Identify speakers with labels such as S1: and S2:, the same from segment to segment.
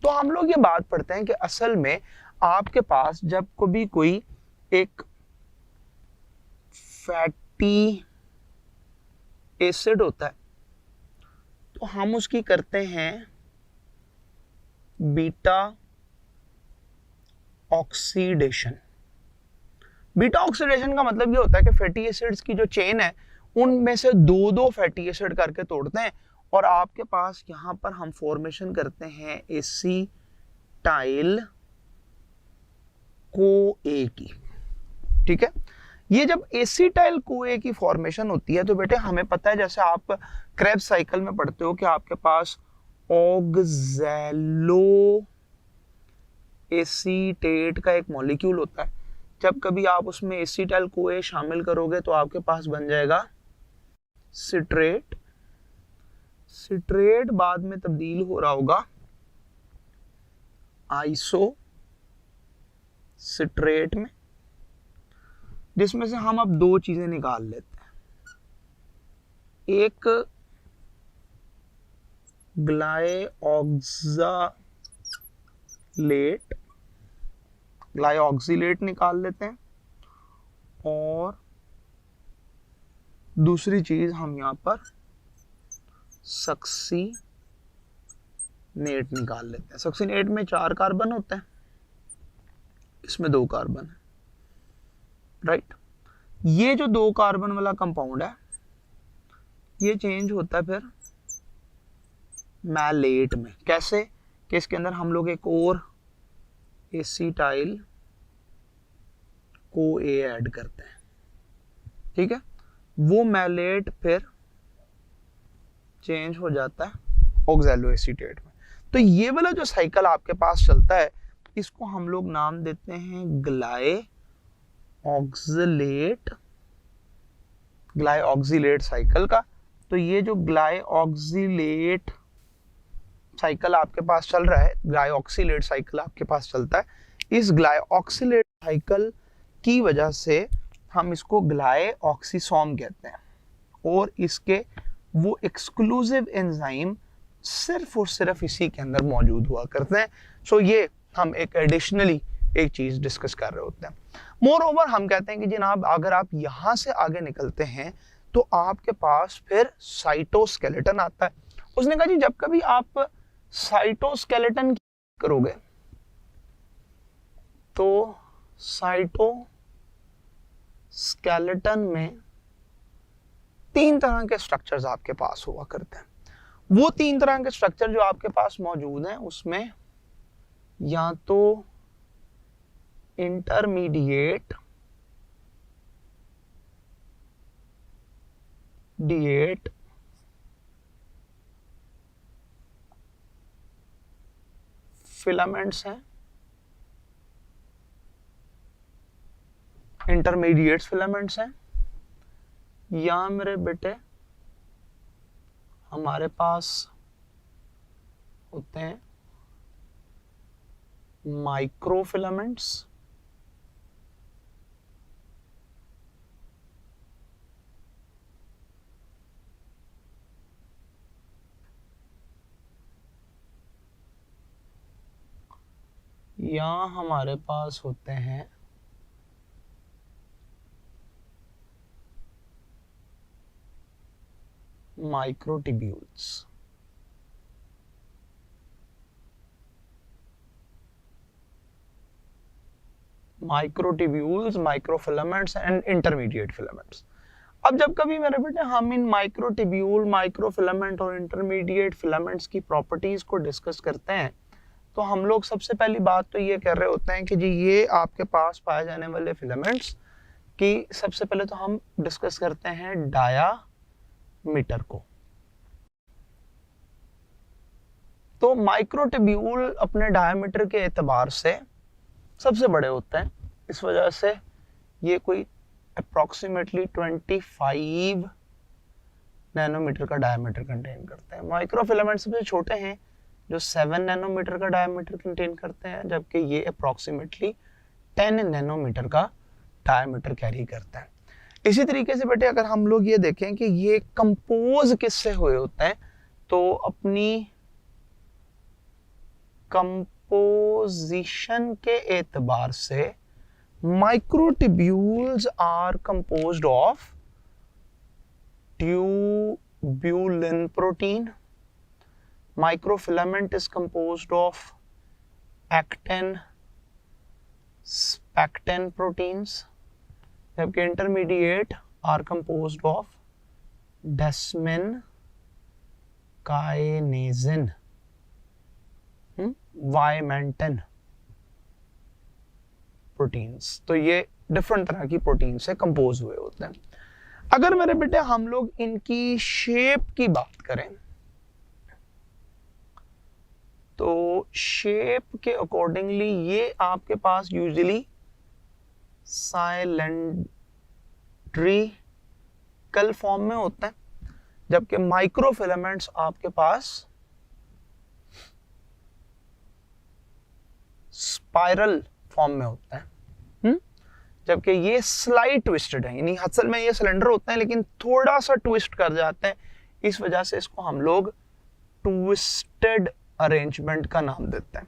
S1: तो हम लोग ये बात पढ़ते हैं कि असल में आपके पास जब कभी कोई एक फैटी एसिड होता है तो हम उसकी करते हैं बीटा ऑक्सीडेशन। बीटा ऑक्सीडेशन का मतलब ये होता है कि फैटी एसिड्स की जो चेन है उनमें से दो दो फैटी एसिड करके तोड़ते हैं और आपके पास यहां पर हम फॉर्मेशन करते हैं एसीटाइल कोए की। ठीक है, ये जब एसीटाइल कोए की फॉर्मेशन होती है तो बेटे हमें पता है, जैसे आप क्रेब्स साइकिल में पढ़ते हो कि आपके पास ऑक्सैलो एसीटेट का एक मॉलिक्यूल होता है। जब कभी आप उसमें एसीटाइल कोए शामिल करोगे तो आपके पास बन जाएगा सिट्रेट। सिट्रेट बाद में तब्दील हो रहा होगा आइसो सिट्रेट में, जिसमें से हम अब दो चीजें निकाल लेते हैं। एक ग्लाइऑक्सिलेट निकाल लेते हैं और दूसरी चीज हम यहां पर सक्सीनेट निकाल लेते हैं। सक्सीनेट में 4 कार्बन होते हैं, इसमें 2 कार्बन है, राइट। ये जो 2 कार्बन वाला कंपाउंड है ये चेंज होता है फिर मैलेट में। कैसे कि इसके अंदर हम लोग एक और एसीटाइल को ए ऐड करते हैं। ठीक है, वो मैलेट फिर चेंज हो जाता है ऑक्सैलो एसीटेट में। तो ये वाला जो साइकिल आपके पास चलता है इसको हम लोग नाम देते हैं ग्लाइऑक्सिलेट साइकिल का। तो ये जो ग्लाइऑक्सिलेट साइकिल आपके पास चल रहा है, ग्लाइऑक्सिलेट साइकिल आपके पास चलता है, इस ग्लाइऑक्सिलेट साइकिल की वजह से हम इसको ग्लाइऑक्सीसोम कहते हैं और इसके वो एक्सक्लूसिव एंजाइम सिर्फ और सिर्फ इसी के अंदर मौजूद हुआ करते हैं। सो ये हम एक एडिशनली एक चीज डिस्कस कर रहे होते हैं। मोर ओवर हम कहते हैं कि जनाब अगर आप यहां से आगे निकलते हैं तो आपके पास फिर साइटोस्केलेटन आता है। उसने कहा जी जब कभी आप साइटोस्केलेटन करोगे तो साइटोस्केलेटन में 3 तरह के स्ट्रक्चर्स आपके पास हुआ करते हैं। वो 3 तरह के स्ट्रक्चर जो आपके पास मौजूद हैं उसमें या तो इंटरमीडिएट फिलामेंट्स हैं, इंटरमीडिएट फिलामेंट्स हैं, या मेरे बेटे हमारे पास होते हैं माइक्रोफिलामेंट्स, या हमारे पास होते हैं microtubules. Microtubules, microfilaments and intermediate filaments. अब जब कभी मेरे बेटे हम इन माइक्रोट्यूब्यूल, माइक्रोफिलामेंट और इंटरमीडिएट फिलामेंट्स की प्रॉपर्टीज को डिस्कस करते हैं तो हम लोग सबसे पहली बात तो ये कर रहे होते हैं कि जी ये आपके पास पाए जाने वाले फिलामेंट्स की सबसे पहले तो हम डिस्कस करते हैं डायामीटर को। तो माइक्रोट्यूब्यूल अपने डायामीटर के एतबार से सबसे बड़े होते हैं, इस वजह से ये कोई अप्रोक्सीमेटली 25 नैनोमीटर का डायमीटर कंटेन करते हैं। माइक्रोफिलामेंट सबसे छोटे हैं जो 7 नैनोमीटर का डायमीटर कंटेन करते हैं, जबकि ये अप्रोक्सीमेटली 10 नैनोमीटर का डायमीटर कैरी करता है। इसी तरीके से बेटे अगर हम लोग ये देखें कि ये कंपोज किससे हुए होते हैं तो अपनी कंपोजिशन के एतबार से microtubules are composed of tubulin protein, microfilament is composed of actin, spectrin proteins, जबकि intermediate are composed of desmin, kinesin, vimentin proteins. तो ये डिफरेंट तरह की प्रोटीन से कंपोज हुए होते हैं। अगर मेरे बेटे हम लोग इनकी शेप की बात करें तो शेप के अकॉर्डिंगली ये आपके पास यूजुअली साइलेंड्रिकल फॉर्म में होते हैं, जबकि माइक्रोफिलामेंट्स आपके पास स्पाइरल फॉर्म में होता है। जबकि ये स्लाइट ट्विस्टेड है, यानी असल में ये सिलेंडर होते हैं लेकिन थोड़ा सा ट्विस्ट कर जाते हैं, इस वजह से इसको हम लोग ट्विस्टेड अरेंजमेंट का नाम देते हैं।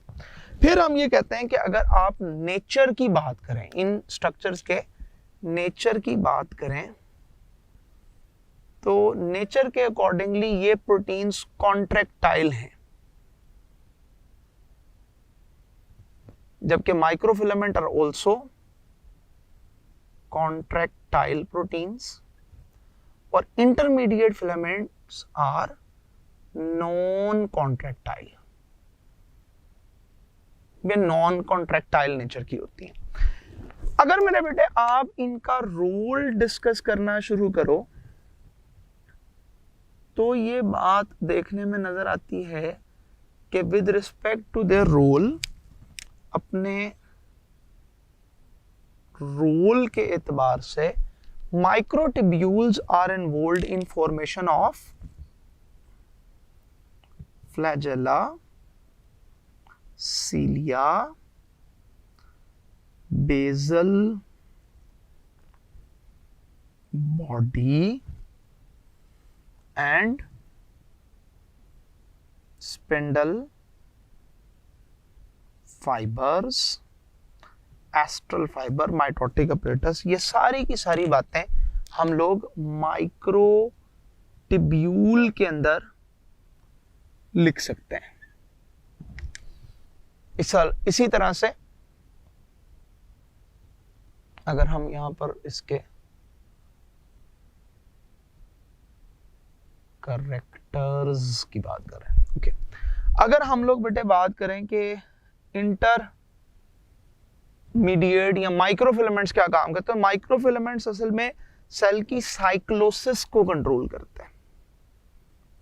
S1: फिर हम ये कहते हैं कि अगर आप नेचर की बात करें, इन स्ट्रक्चर्स के नेचर की बात करें तो नेचर के अकॉर्डिंगली ये प्रोटीन्स कॉन्ट्रैक्टाइल हैं, जबकि microfilament are also contractile proteins और intermediate filaments are non contractile. ये नॉन कॉन्ट्रैक्टाइल नेचर की होती हैं। अगर मेरे बेटे आप इनका रोल डिस्कस करना शुरू करो तो ये बात देखने में नजर आती है कि with respect to their role, अपने रोल के एतबार से microtubules are involved in formation of flagella, cilia, basal body and spindle fibres, astral fibre, mitotic apparatus. ये सारी की सारी बातें हम लोग माइक्रोट्यूब्यूल के अंदर लिख सकते हैं। इसी तरह से अगर हम यहां पर इसके करेक्टर्स की बात करें, ओके, अगर हम लोग बेटे बात करें कि इंटरमीडिएट या माइक्रोफिलामेंट्स क्या काम करते हैं, माइक्रोफिलामेंट्स असल में सेल की साइक्लोसिस को कंट्रोल करते हैं,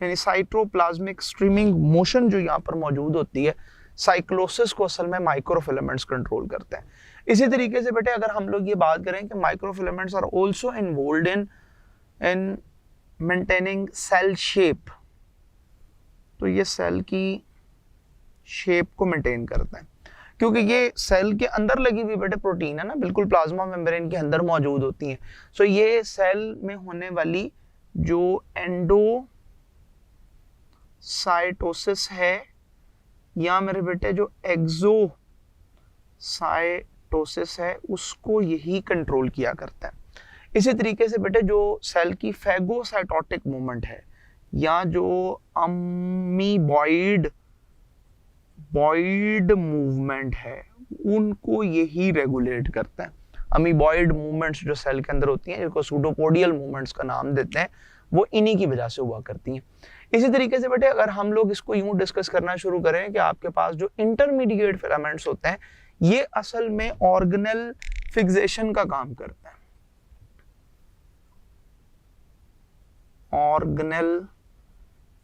S1: यानी साइटोप्लाज्मिक स्ट्रीमिंग मोशन जो यहाँ पर मौजूद होती है, साइक्लोसिस को असल में माइक्रोफिलामेंट्स कंट्रोल करते हैं। इसी तरीके से बेटे अगर हम लोग ये बात करें कि microfilaments are also involved in maintaining cell shape, तो ये सेल की शेप को मेंटेन करते हैं, क्योंकि ये सेल के अंदर लगी हुई बेटे प्रोटीन है ना, बिल्कुल प्लाज्मा मेम्ब्रेन के अंदर मौजूद होती हैं। सो ये सेल में होने वाली जो एंडोसाइटोसिस है या मेरे बेटे जो एक्सोसाइटोसिस है, उसको यही कंट्रोल किया करता है। इसी तरीके से बेटे जो सेल की फैगोसाइटोटिक मूवमेंट है या जो अमीबॉइड मूवमेंट है, उनको यही रेगुलेट करता है। अमीबॉइड मूवमेंट्स जो सेल के अंदर होती हैं, जिनको सूडोपोडियल मूवमेंट्स का नाम देते हैं, वो इन्हीं की वजह से हुआ करती हैं। इसी तरीके से बेटे अगर हम लोग इसको यूं डिस्कस करना शुरू करें कि आपके पास जो इंटरमीडिएट फिलामेंट्स होते हैं, ये असल में ऑर्गेनल फिक्सेशन का काम करता है, ऑर्गेनल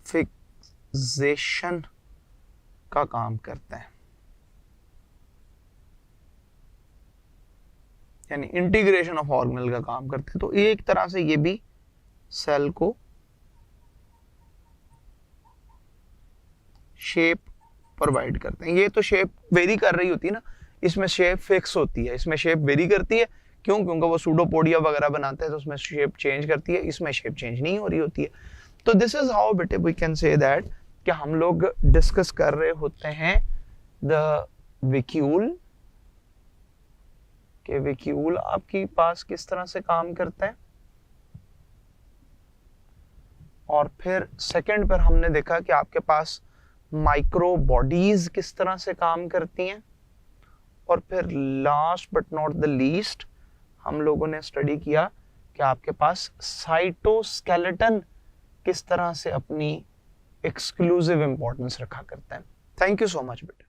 S1: फिक्सेशन का काम करता है, यानी इंटीग्रेशन ऑफ ऑर्गेनल का काम करते हैं। तो एक तरह से ये भी सेल को शेप प्रोवाइड करते हैं। ये तो शेप वेरी कर रही होती है ना, इसमें शेप फिक्स होती है, इसमें शेप वेरी करती है, क्यों? क्योंकि वो सूडोपोडिया वगैरह बनाते हैं तो उसमें शेप चेंज करती है, इसमें शेप चेंज नहीं हो रही होती है। तो दिस इज हाउ बेटे वी कैन से दैट कि हम लोग डिस्कस कर रहे होते हैं द वेक्यूल के वेक्यूल आपके पास किस तरह से काम करता है, और फिर सेकंड पर हमने देखा कि आपके पास माइक्रो बॉडीज किस तरह से काम करती हैं, और फिर last but not the least हम लोगों ने स्टडी किया कि आपके पास साइटोस्केलेटन किस तरह से अपनी एक्सक्लूसिव इंपॉर्टेंस रखा करता है। थैंक यू सो मच बेटा।